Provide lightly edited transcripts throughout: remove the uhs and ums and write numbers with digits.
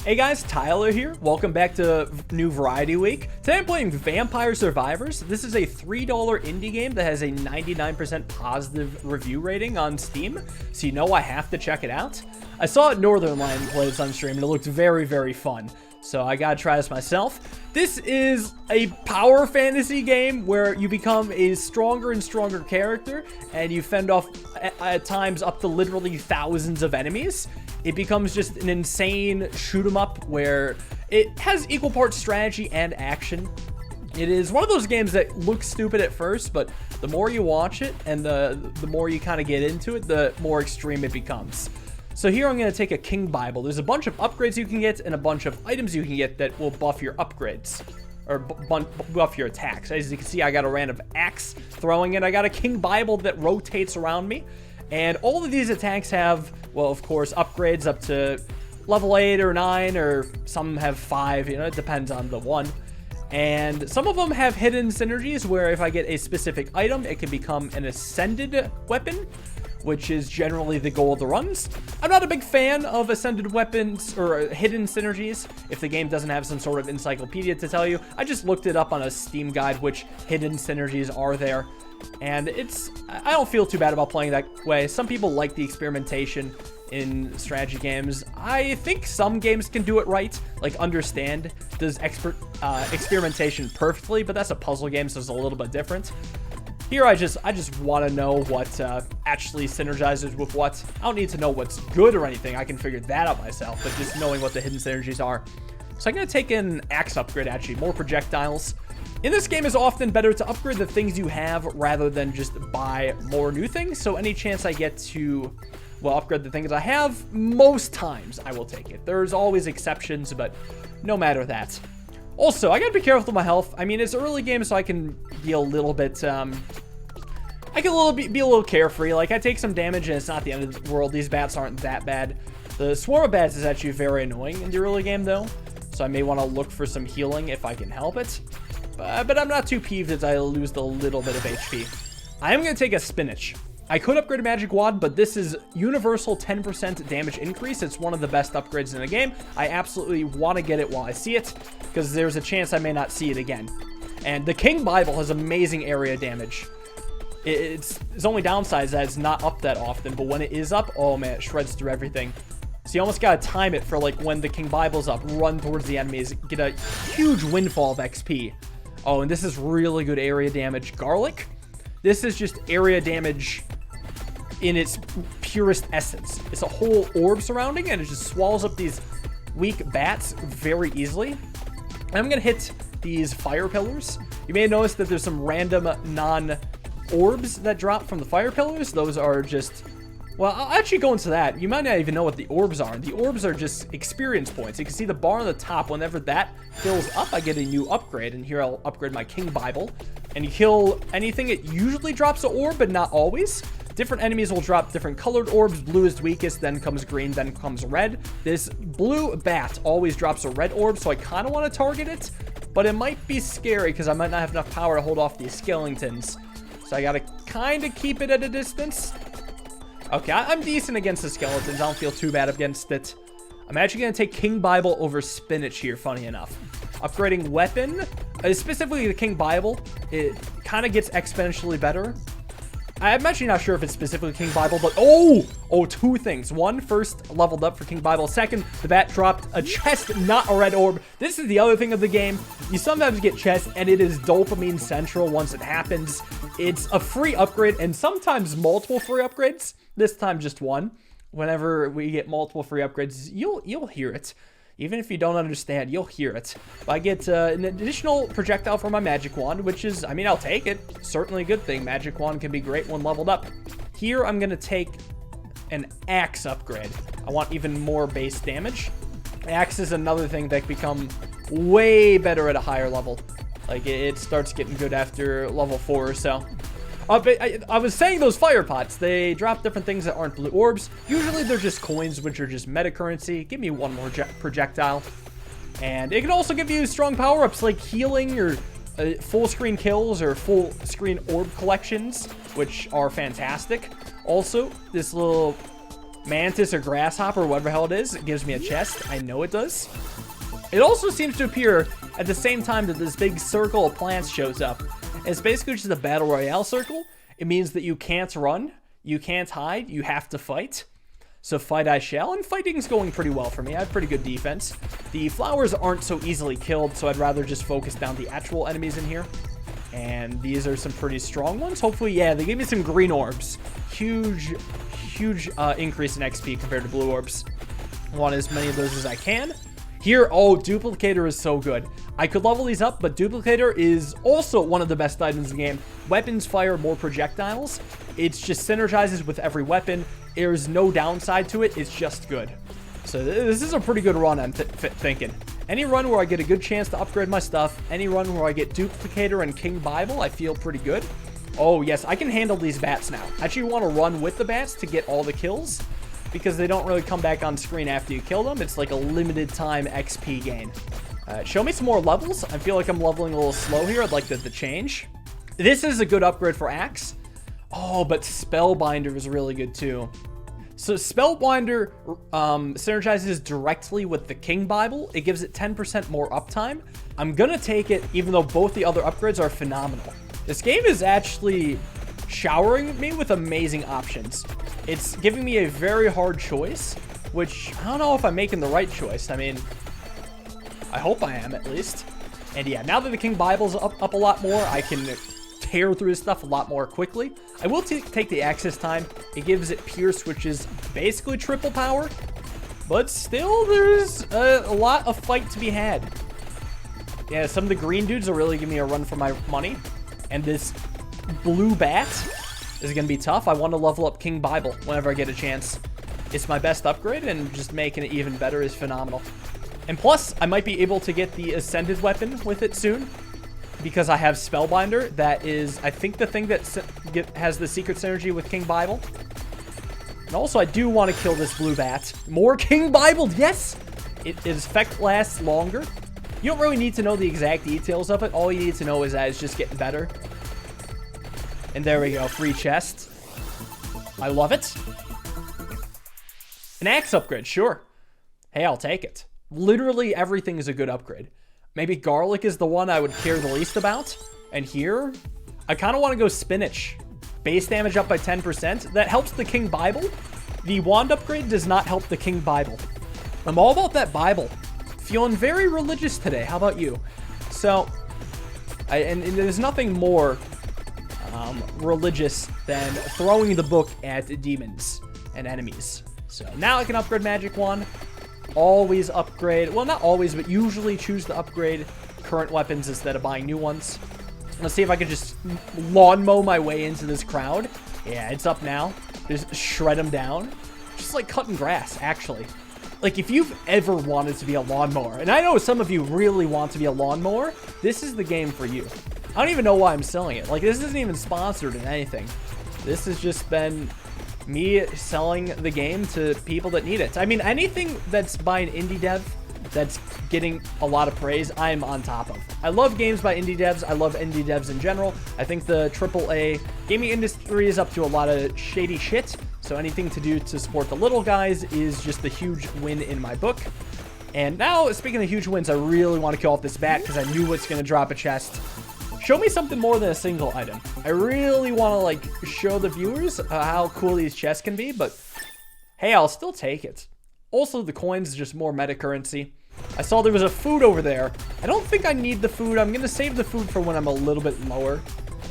Hey guys, Tyler here. Welcome back to New Variety Week. Today I'm playing Vampire Survivors. This is a $3 indie game that has a 99% positive review rating on Steam, so you know I have to check it out. I saw Northern Lion play this on stream and it looked very, very fun, so I gotta try this myself. This is a power fantasy game where you become a stronger and stronger character and you fend off at times up to literally thousands of enemies. It becomes just an insane shoot 'em up where it has equal parts strategy and action. It is one of those games that looks stupid at first, but the more you watch it and the more you kind of get into it, the more extreme it becomes. So here I'm going to take a King Bible. There's a bunch of upgrades you can get and a bunch of items you can get that will buff your upgrades, or buff your attacks. As you can see, I got a random axe throwing it. I got a King Bible that rotates around me. And all of these attacks have, well, of course, upgrades up to level 8 or 9, or some have 5, you know, it depends on the one. And some of them have hidden synergies where if I get a specific item, it can become an ascended weapon, which is generally the goal of the runs. I'm not a big fan of ascended weapons or hidden synergies if the game doesn't have some sort of encyclopedia to tell you. I just looked it up on a Steam guide, which hidden synergies are there. And I don't feel too bad about playing that way. Some people like the experimentation in strategy games. I think some games can do it right, like Understand does experimentation perfectly, but that's a puzzle game, so it's a little bit different. Here, I just want to know what actually synergizes with what. I don't need to know what's good or anything. I can figure that out myself, but just knowing what the hidden synergies are. So I'm going to take an axe upgrade, actually, more projectiles. In this game, it's often better to upgrade the things you have rather than just buy more new things. So any chance I get to, well, upgrade the things I have, most times I will take it. There's always exceptions, but no matter that. Also, I gotta be careful with my health. I mean, it's early game, so I can be a little bit, be a little carefree. Like, I take some damage, and it's not the end of the world. These bats aren't that bad. The swarm of bats is actually very annoying in the early game, though. So I may want to look for some healing if I can help it. But I'm not too peeved as I lose the little bit of HP. I am going to take a spinach. I could upgrade a magic wand, but this is universal 10% damage increase. It's one of the best upgrades in the game. I absolutely want to get it while I see it, because there's a chance I may not see it again. And the King Bible has amazing area damage. Its only downside is that it's not up that often, but when it is up, oh man, it shreds through everything. So you almost gotta time it for like when the King Bible's up, run towards the enemies, get a huge windfall of XP. Oh, and this is really good area damage. Garlic. This is just area damage in its purest essence. It's a whole orb surrounding, and it just swallows up these weak bats very easily. I'm gonna hit these fire pillars. You may have noticed that there's some random non-orbs that drop from the fire pillars. Those are just, well, I'll actually go into that. You might not even know what the orbs are. The orbs are just experience points. You can see the bar on the top. Whenever that fills up, I get a new upgrade. And here I'll upgrade my King Bible. And you kill anything, it usually drops an orb, but not always. Different enemies will drop different colored orbs. Blue is the weakest, then comes green, then comes red. This blue bat always drops a red orb, so I kind of want to target it. But it might be scary because I might not have enough power to hold off these skeletons. So I got to kind of keep it at a distance. Okay, I'm decent against the skeletons. I don't feel too bad against it. I'm actually going to take King Bible over spinach here, funny enough. Upgrading weapon, specifically the King Bible, it kind of gets exponentially better. I'm actually not sure if it's specifically King Bible, but two things. One, first leveled up for King Bible. Second, the bat dropped a chest, not a red orb. This is the other thing of the game. You sometimes get chests, and it is dopamine central once it happens. It's a free upgrade, and sometimes multiple free upgrades. This time, just one. Whenever we get multiple free upgrades, you'll hear it. Even if you don't understand, you'll hear it. I get an additional projectile for my magic wand, which is, I mean, I'll take it. Certainly a good thing. Magic wand can be great when leveled up. Here, I'm going to take an axe upgrade. I want even more base damage. Axe is another thing that can become way better at a higher level. Like, it starts getting good after level 4 or so. But I was saying those fire pots, they drop different things that aren't blue orbs. Usually they're just coins, which are just meta currency. Give me one more projectile. And it can also give you strong power-ups like healing or full screen kills or full screen orb collections, which are fantastic. Also, this little mantis or grasshopper, whatever the hell it is. It gives me a chest. I know it does. It also seems to appear at the same time that this big circle of plants shows up. It's basically just a battle royale circle. It means that you can't run, you can't hide, you have to fight. So fight I shall, and fighting's going pretty well for me. I have pretty good defense. The flowers aren't so easily killed, so I'd rather just focus down the actual enemies in here. And these are some pretty strong ones. Hopefully, yeah, they gave me some green orbs. Huge increase in XP compared to blue orbs. I want as many of those as I can. Here, oh, Duplicator is so good. I could level these up, but Duplicator is also one of the best items in the game. Weapons fire more projectiles. It just synergizes with every weapon. There's no downside to it. It's just good. So this is a pretty good run, I'm thinking. Any run where I get a good chance to upgrade my stuff, any run where I get Duplicator and King Bible, I feel pretty good. Oh, yes, I can handle these bats now. I actually want to run with the bats to get all the kills, because they don't really come back on screen after you kill them. It's like a limited time XP gain. Show me some more levels. I feel like I'm leveling a little slow here. I'd like the change. This is a good upgrade for Axe. Oh, but Spellbinder is really good too. So Spellbinder synergizes directly with the King Bible. It gives it 10% more uptime. I'm gonna take it, even though both the other upgrades are phenomenal. This game is actually showering me with amazing options. It's giving me a very hard choice, which I don't know if I'm making the right choice. I mean, I hope I am at least. And yeah, now that the King Bible's up a lot more, I can tear through this stuff a lot more quickly. I will take the access time. It gives it Pierce, which is basically triple power, but still there's a lot of fight to be had. Yeah, some of the green dudes are really giving me a run for my money, and this blue bat is going to be tough. I want to level up King Bible whenever I get a chance. It's my best upgrade, and just making it even better is phenomenal. And plus, I might be able to get the Ascended weapon with it soon, because I have Spellbinder. That is, I think, the thing that has the secret synergy with King Bible. And also, I do want to kill this blue bat. More King Bible, yes! Its effect lasts longer. You don't really need to know the exact details of it. All you need to know is that it's just getting better. And there we go, free chest. I love it. An axe upgrade, sure. Hey, I'll take it. Literally everything is a good upgrade. Maybe garlic is the one I would care the least about. And here, I kind of want to go spinach. Base damage up by 10%. That helps the King Bible. The wand upgrade does not help the King Bible. I'm all about that Bible. Feeling very religious today. How about you? So, and there's nothing more religious than throwing the book at demons and enemies. So now I can upgrade Magic Wand. Always upgrade, well, not always, but usually choose to upgrade current weapons instead of buying new ones. Let's see if I can just lawn mow my way into this crowd. Yeah, it's up now. Just shred them down. Just like cutting grass, actually. Like, if you've ever wanted to be a lawnmower, and I know some of you really want to be a lawnmower, this is the game for you. I don't even know why I'm selling it. Like, this isn't even sponsored in anything. This has just been me selling the game to people that need it. I mean, anything that's by an indie dev that's getting a lot of praise, I'm on top of. I love games by indie devs. I love indie devs in general. I think the AAA gaming industry is up to a lot of shady shit, so anything to do to support the little guys is just a huge win in my book. And now, speaking of huge wins, I really want to kill off this bat because I knew it's going to drop a chest. Show me something more than a single item. I really want to, like, show the viewers how cool these chests can be, but hey, I'll still take it. Also, the coins is just more meta currency. I saw there was a food over there. I don't think I need the food. I'm going to save the food for when I'm a little bit lower.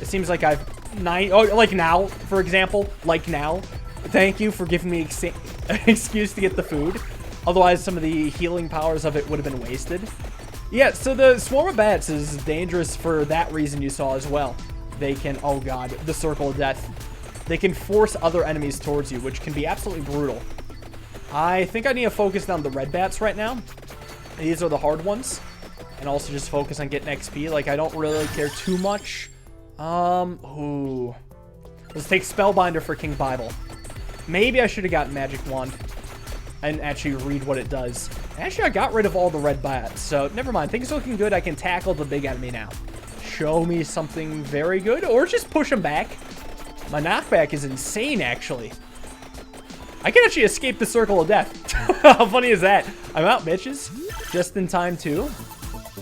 It seems like I've like now, for example, like now. Thank you for giving me an excuse to get the food. Otherwise, some of the healing powers of it would have been wasted. Yeah, so the swarm of bats is dangerous for that reason you saw as well. They can, oh god, the circle of death. They can force other enemies towards you, which can be absolutely brutal. I think I need to focus on the red bats right now. These are the hard ones. And also just focus on getting XP. Like, I don't really care too much. Ooh. Let's take Spellbinder for King Bible. Maybe I should have gotten Magic Wand and actually read what it does. Actually, I got rid of all the red bats, so never mind. Things are looking good. I can tackle the big enemy now. Show me something very good, or just push him back. My knockback is insane, actually. I can actually escape the circle of death. How funny is that? I'm out, bitches. Just in time, too.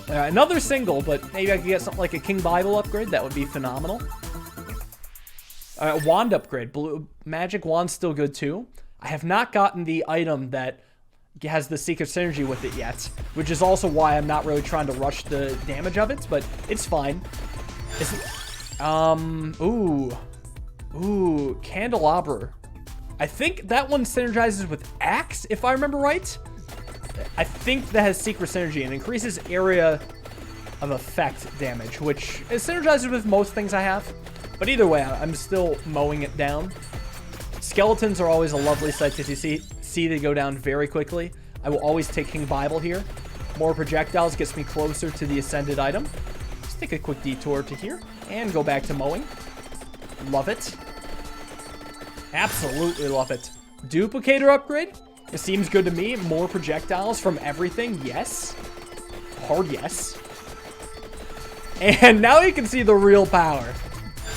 Another single, but maybe I could get something like a King Bible upgrade. That would be phenomenal. Wand upgrade. Blue magic wand's still good, too. I have not gotten the item that has the secret synergy with it yet, which is also why I'm not really trying to rush the damage of it, but it's fine. Ooh, candelabra. I think that one synergizes with axe, if I remember right. I think that has secret synergy and increases area of effect damage, which is synergizes with most things I have. But either way, I'm still mowing it down. Skeletons are always a lovely sight to see they go down very quickly. I will always take King Bible here. More projectiles gets me closer to the ascended item. Let's take a quick detour to here and go back to mowing. Love it. Absolutely love it. Duplicator upgrade. It seems good to me. More projectiles from everything. Yes. Hard yes. And now you can see the real power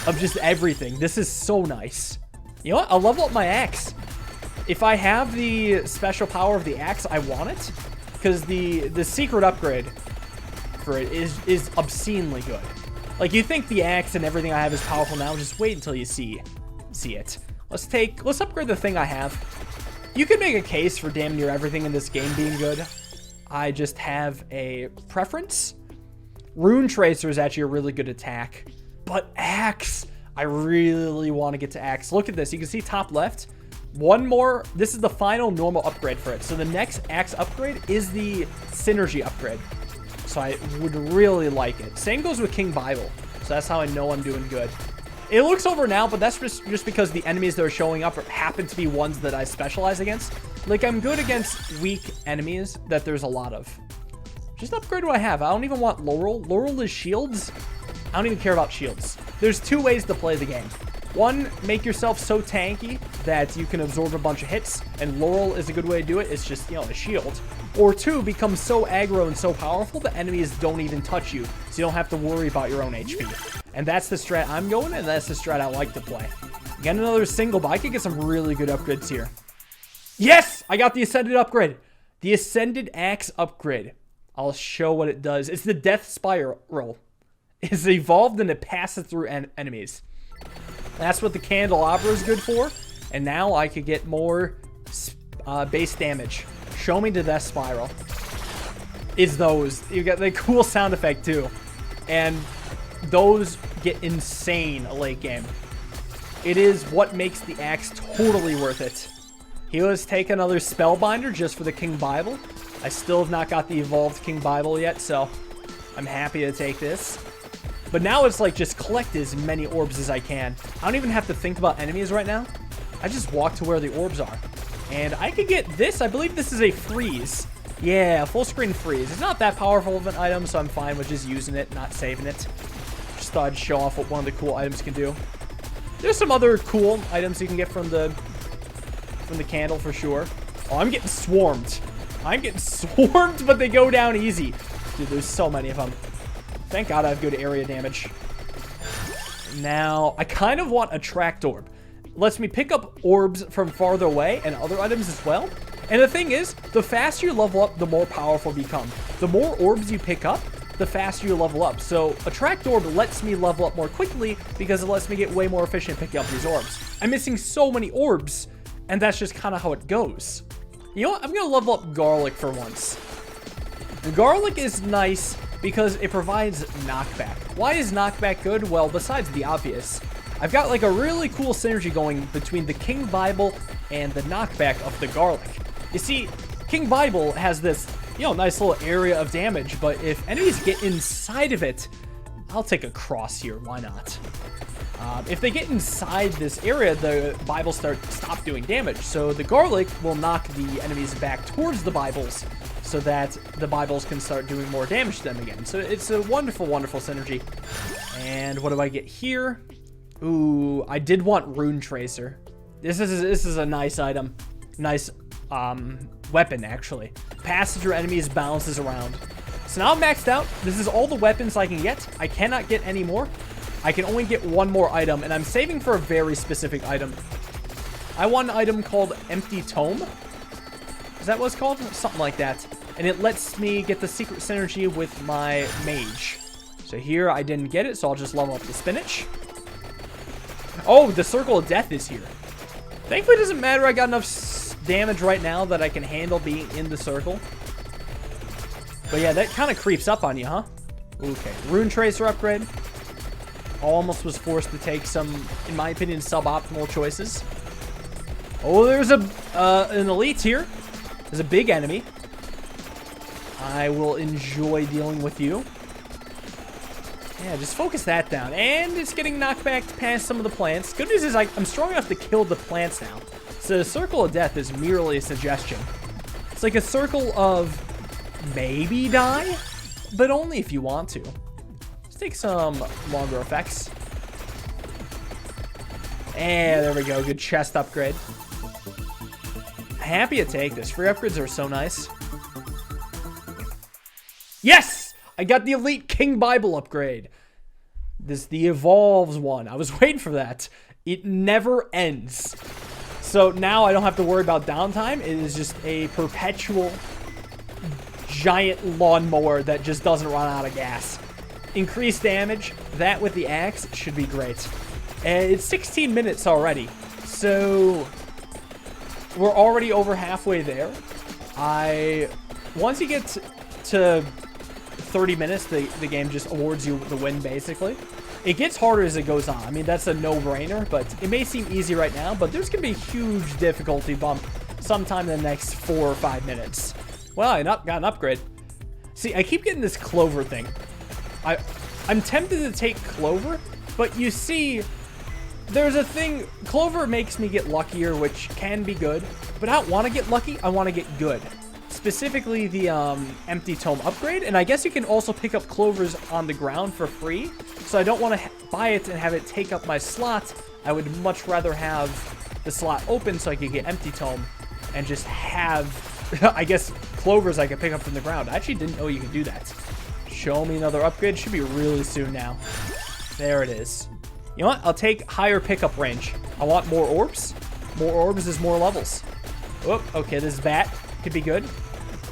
of just everything. This is so nice. You know what? I'll level up my axe. If I have the special power of the axe, I want it. Because the secret upgrade for it is obscenely good. Like, you think the axe and everything I have is powerful now. Just wait until you see it. Let's upgrade the thing I have. You could make a case for damn near everything in this game being good. I just have a preference. Rune Tracer is actually a really good attack. But axe, I really want to get to axe. Look at this. You can see top left. One more. This is the final normal upgrade for it. So the next axe upgrade is the synergy upgrade. So I would really like it. Same goes with King Bible. So that's how I know I'm doing good. It looks over now, but that's just because the enemies that are showing up happen to be ones that I specialize against. Like, I'm good against weak enemies that there's a lot of. Just upgrade what I have. I don't even want Laurel. Laurel is shields. I don't even care about shields. There's two ways to play the game. One, make yourself so tanky that you can absorb a bunch of hits, and Laurel is a good way to do it. It's just, you know, a shield. Or two, become so aggro and so powerful that enemies don't even touch you, so you don't have to worry about your own HP. And that's the strat I'm going, and that's the strat I like to play. Get another single, but I could get some really good upgrades here. Yes! I got the Ascended upgrade. The Ascended Axe upgrade. I'll show what it does. It's the Death Spiral. It's evolved and it passes through enemies. That's what the candelabra is good for. And now I could get more base damage. Show me the Death Spiral. Is those. You got the cool sound effect too. And those get insane late game. It is what makes the axe totally worth it. Let's take another Spellbinder just for the King Bible. I still have not got the evolved King Bible yet, so I'm happy to take this. But now it's like just collect as many orbs as I can. I don't even have to think about enemies right now. I just walk to where the orbs are. And I could get this. I believe this is a freeze. Yeah, full screen freeze. It's not that powerful of an item, so I'm fine with just using it, not saving it. Just thought I'd show off what one of the cool items can do. There's some other cool items you can get from the candle for sure. Oh, I'm getting swarmed. I'm getting swarmed, but they go down easy. Dude, there's so many of them. Thank God I have good area damage. Now, I kind of want a tracked orb. Lets me pick up orbs from farther away and other items as well. And the thing is, the faster you level up, the more powerful you become. The more orbs you pick up, the faster you level up. So a tracked orb lets me level up more quickly because it lets me get way more efficient picking up these orbs. I'm missing so many orbs, and that's just kind of how it goes. You know what? I'm going to level up garlic for once. The garlic is nice because it provides knockback. Why is knockback good? Well, besides the obvious, I've got like a really cool synergy going between the King Bible and the knockback of the garlic. You see, King Bible has this, you know, nice little area of damage, but if enemies get inside of it, I'll take a cross here, why not? If they get inside this area, the Bibles stop doing damage. So the garlic will knock the enemies back towards the Bibles so that the Bibles can start doing more damage to them again. So it's a wonderful, wonderful synergy. And what do I get here? Ooh, I did want Rune Tracer. This is a nice item. Nice weapon, actually. Passes through enemies, bounces around. So now I'm maxed out. This is all the weapons I can get. I cannot get any more. I can only get one more item, and I'm saving for a very specific item. I want an item called Empty Tome. Is that what it's called? Something like that. And it lets me get the secret synergy with my mage. So here I didn't get it, so I'll just level up the spinach. Oh, the Circle of Death is here. Thankfully, it doesn't matter. I got enough damage right now that I can handle being in the circle. But yeah, that kind of creeps up on you, huh? Okay, Rune Tracer upgrade. Almost was forced to take some, in my opinion, suboptimal choices. Oh, there's an elite here. There's a big enemy. I will enjoy dealing with you. Yeah, just focus that down. And it's getting knocked back past some of the plants. Good news is I'm strong enough to kill the plants now. So the Circle of Death is merely a suggestion. It's like a circle of maybe die, but only if you want to. Let's take some longer effects. And there we go. Good chest upgrade. Happy to take this. Free upgrades are so nice. Yes! I got the Elite King Bible upgrade. This the Evolves one. I was waiting for that. It never ends. So now I don't have to worry about downtime. It is just a perpetual giant lawnmower that just doesn't run out of gas. Increased damage. That with the axe should be great. And it's 16 minutes already. So we're already over halfway there. Once you get to 30 minutes, the game just awards you the win, basically. It gets harder as it goes on. I mean, that's a no-brainer, but it may seem easy right now, but there's going to be a huge difficulty bump sometime in the next 4 or 5 minutes. Well, I got an upgrade. See, I keep getting this clover thing. I'm tempted to take clover, but you see, there's a thing. Clover makes me get luckier, which can be good, but I don't want to get lucky. I want to get good. Specifically the Empty Tome upgrade, and I guess you can also pick up clovers on the ground for free, so I don't want to buy it and have it take up my slot. I would much rather have the slot open so I could get Empty Tome and just have, I guess, clovers I could pick up from the ground. I actually didn't know you could do that. Show me another upgrade. Should be really soon now. There it is. You know what? I'll take higher pickup range. I want more orbs. More orbs is more levels. Oh, okay, this bat could be good.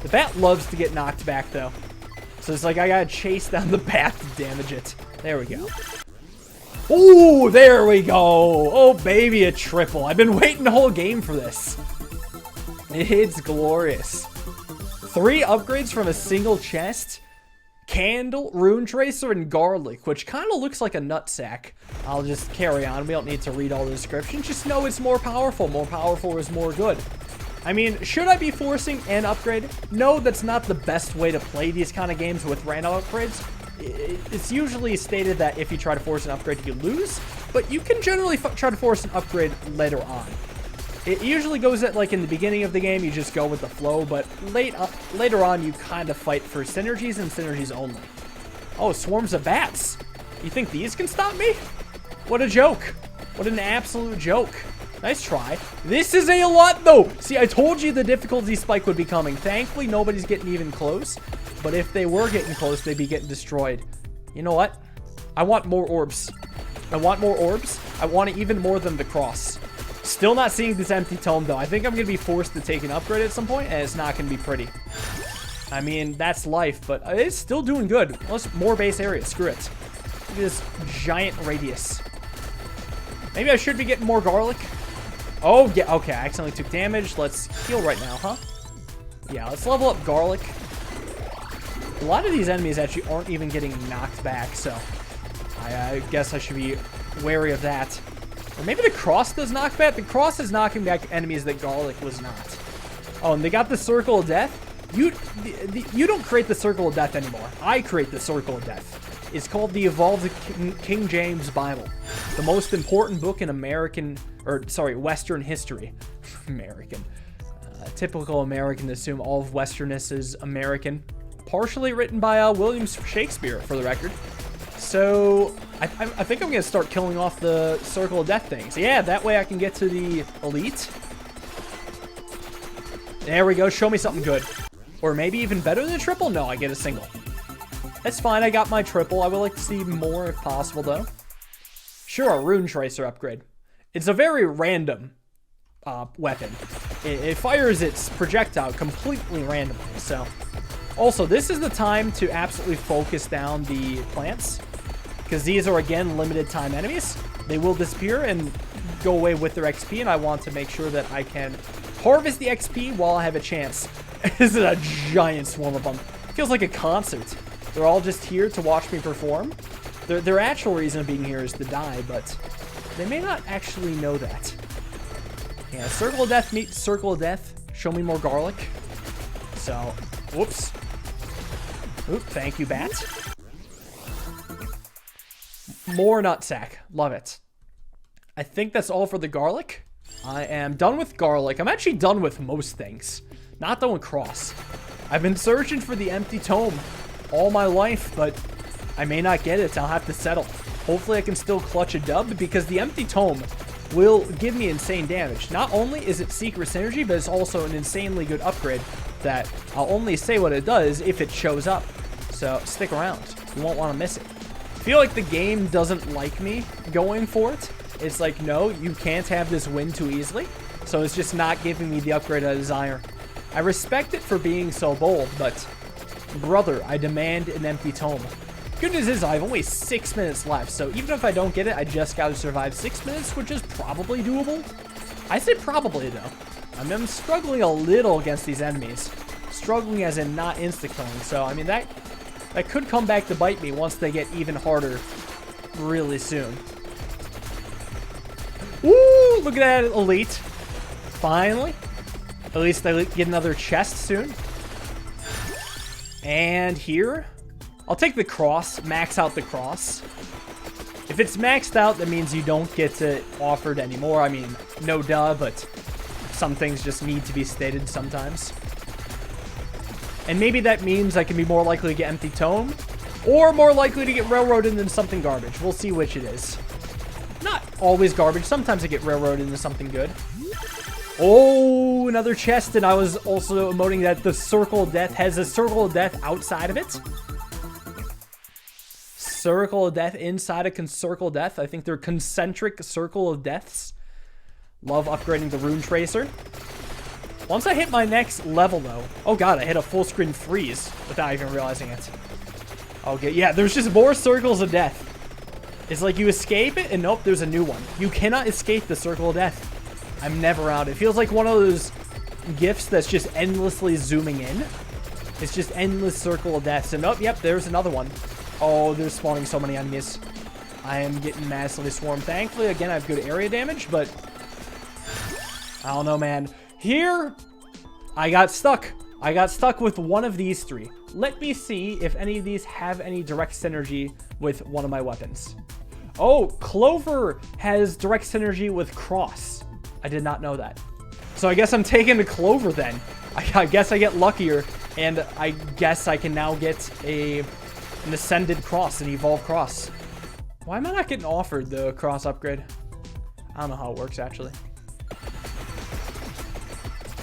The bat loves to get knocked back, though. So it's like I gotta chase down the bat to damage it. There we go. Ooh, there we go. Oh, baby, a triple. I've been waiting the whole game for this. It's glorious. 3 upgrades from a single chest. Candle, Rune Tracer, and Garlic, which kind of looks like a nutsack. I'll just carry on. We don't need to read all the descriptions. Just know it's more powerful. More powerful is more good. I mean, should I be forcing an upgrade? No, that's not the best way to play these kind of games with random upgrades. It's usually stated that if you try to force an upgrade, you lose, but you can generally try to force an upgrade later on. It usually goes at, like, in the beginning of the game, you just go with the flow, but later on, you kind of fight for synergies and synergies only. Oh, swarms of bats. You think these can stop me? What a joke. What an absolute joke. Nice try. This is a lot, though. See, I told you the difficulty spike would be coming. Thankfully, nobody's getting even close. But if they were getting close, they'd be getting destroyed. You know what? I want more orbs. I want more orbs. I want it even more than the cross. Still not seeing this Empty Tome, though. I think I'm going to be forced to take an upgrade at some point, and it's not going to be pretty. I mean, that's life, but it's still doing good. Let's more base area. Screw it. Look at this giant radius. Maybe I should be getting more garlic. Oh, yeah, okay, I accidentally took damage. Let's heal right now, huh? Yeah, let's level up Garlic. A lot of these enemies actually aren't even getting knocked back, so I guess I should be wary of that. Or maybe the Cross does knock back? The Cross is knocking back enemies that Garlic was not. Oh, and they got the Circle of Death. You don't create the Circle of Death anymore. I create the Circle of Death. It's called the Evolved King James Bible. The most important book in Western history. American. Typical American to assume all of Westernness is American. Partially written by William Shakespeare, for the record. So, I think I'm going to start killing off the Circle of Death things. Yeah, that way I can get to the Elite. There we go. Show me something good. Or maybe even better than a triple? No, I get a single. That's fine. I got my triple. I would like to see more if possible, though. Sure, a Rune Tracer upgrade. It's a very random weapon. It fires its projectile completely randomly. So, also, this is the time to absolutely focus down the plants, because these are, again, limited time enemies. They will disappear and go away with their XP, and I want to make sure that I can harvest the XP while I have a chance. This is a giant swarm of them. Feels like a concert. They're all just here to watch me perform. Their actual reason of being here is to die, but they may not actually know that. Yeah, circle of death meets circle of death. Show me more garlic. So, whoops. Oop, thank you, bat. More nutsack. Love it. I think that's all for the garlic. I am done with garlic. I'm actually done with most things. Not done with cross. I've been searching for the empty tome all my life, but I may not get it. I'll have to settle. Hopefully I can still clutch a dub, because the empty tome will give me insane damage. Not only is it secret synergy, but it's also an insanely good upgrade that I'll only say what it does if it shows up. So stick around. You won't want to miss it. I feel like the game doesn't like me going for it. It's like, no, you can't have this win too easily. So it's just not giving me the upgrade I desire. I respect it for being so bold, but brother, I demand an empty tome. Good news is I have only 6 minutes left, so even if I don't get it, I just gotta survive 6 minutes, which is probably doable. I say probably, though. I'm struggling a little against these enemies. Struggling as in not insta-killing, so I mean, that could come back to bite me once they get even harder really soon. Woo! Look at that, elite. Finally. At least I get another chest soon. And here, I'll take the cross, max out the cross. If it's maxed out, that means you don't get it offered anymore. I mean, no duh, but some things just need to be stated sometimes. And maybe that means I can be more likely to get empty tome, or more likely to get railroaded into something garbage. We'll see which it is. Not always garbage. Sometimes I get railroaded into something good. Oh, another chest, and I was also emoting that the circle of death has a circle of death outside of it. Circle of death inside a circle of death. I think they're concentric circle of deaths. Love upgrading the rune tracer. Once I hit my next level, though, oh god, I hit a full screen freeze without even realizing it. Okay, yeah, there's just more circles of death. It's like you escape it, and nope, there's a new one. You cannot escape the circle of death. I'm never out. It feels like one of those gifts that's just endlessly zooming in. It's just endless circle of death. And oh, yep, there's another one. Oh, they're spawning so many enemies. I am getting massively swarmed. Thankfully, again, I have good area damage, but I don't know, man. Here, I got stuck. I got stuck with one of these three. Let me see if any of these have any direct synergy with one of my weapons. Oh, Clover has direct synergy with Cross. I did not know that. So I guess I'm taking the Clover then. I guess I get luckier, and I guess I can now get an Ascended Cross, an Evolved Cross. Why am I not getting offered the Cross upgrade? I don't know how it works, actually.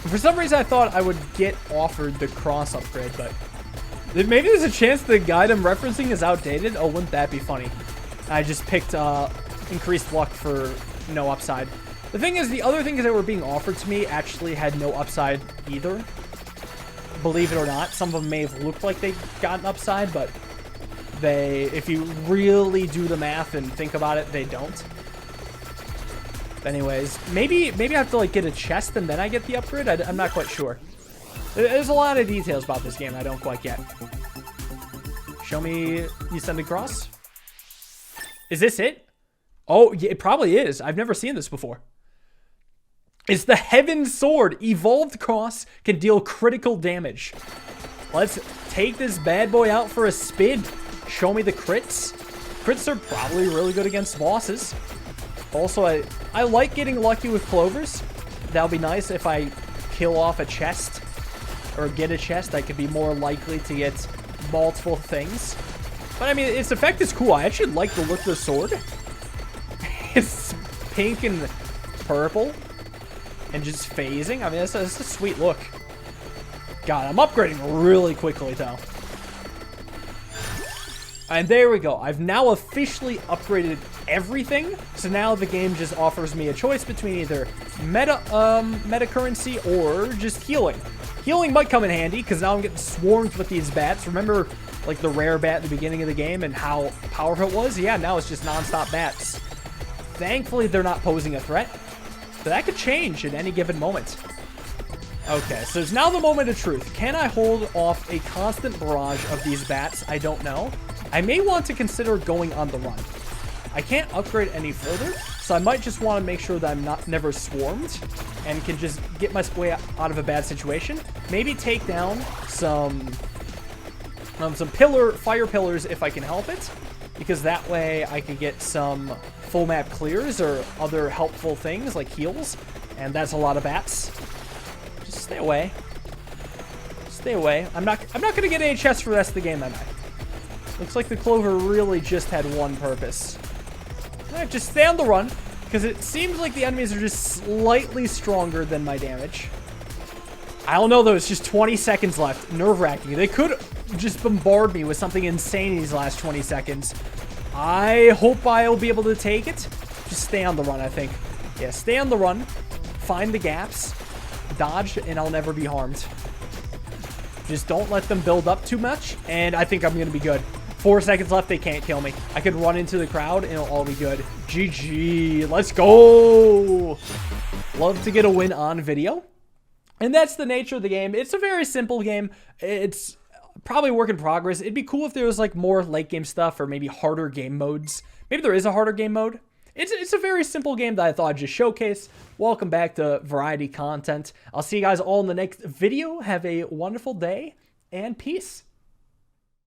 For some reason, I thought I would get offered the Cross upgrade, but maybe there's a chance the guide I'm referencing is outdated. Oh, wouldn't that be funny? I just picked increased luck for no upside. The thing is, the other things that were being offered to me actually had no upside either. Believe it or not, some of them may have looked like they got an upside, but if you really do the math and think about it, they don't. Anyways, maybe I have to like get a chest and then I get the upgrade. I'm not quite sure. There's a lot of details about this game I don't quite get. Show me the Ascended Cross. Is this it? Oh, yeah, it probably is. I've never seen this before. It's the Heaven Sword. Evolved Cross can deal critical damage. Let's take this bad boy out for a spin. Show me the crits. Crits are probably really good against bosses. Also, I like getting lucky with Clovers. That'll be nice if I kill off a chest or get a chest. I could be more likely to get multiple things. But I mean, its effect is cool. I actually like the look of the sword. It's pink and purple and just phasing. I mean, that's a sweet look. God, I'm upgrading really quickly, though. And there we go. I've now officially upgraded everything. So now the game just offers me a choice between either meta currency or just healing. Healing might come in handy because now I'm getting swarmed with these bats. Remember like the rare bat at the beginning of the game and how powerful it was? Yeah, now it's just non-stop bats. Thankfully, they're not posing a threat. But that could change at any given moment. Okay, so it's now the moment of truth. Can I hold off a constant barrage of these bats? I don't know. I may want to consider going on the run. I can't upgrade any further, so I might just want to make sure that I'm never swarmed and can just get my way out of a bad situation. Maybe take down some fire pillars if I can help it, because that way I can get some full map clears or other helpful things like heals, and that's a lot of bats. Just stay away. Stay away. I'm not gonna get any chests for the rest of the game, am I? Looks like the clover really just had one purpose. Alright, just stay on the run, because it seems like the enemies are just slightly stronger than my damage. I don't know though, it's just 20 seconds left. Nerve-wracking. They could just bombard me with something insane in these last 20 seconds. I hope I'll be able to take it. Just stay on the run, I think. Yeah, stay on the run. Find the gaps. Dodge, and I'll never be harmed. Just don't let them build up too much, and I think I'm going to be good. 4 seconds left, they can't kill me. I can run into the crowd, and it'll all be good. GG. Let's go! Love to get a win on video. And that's the nature of the game. It's a very simple game. It's probably a work in progress. It'd be cool if there was like more late game stuff or maybe harder game modes. Maybe there is a harder game mode. It's a very simple game that I thought I'd just showcase. Welcome back to Variety Content. I'll see you guys all in the next video. Have a wonderful day and peace.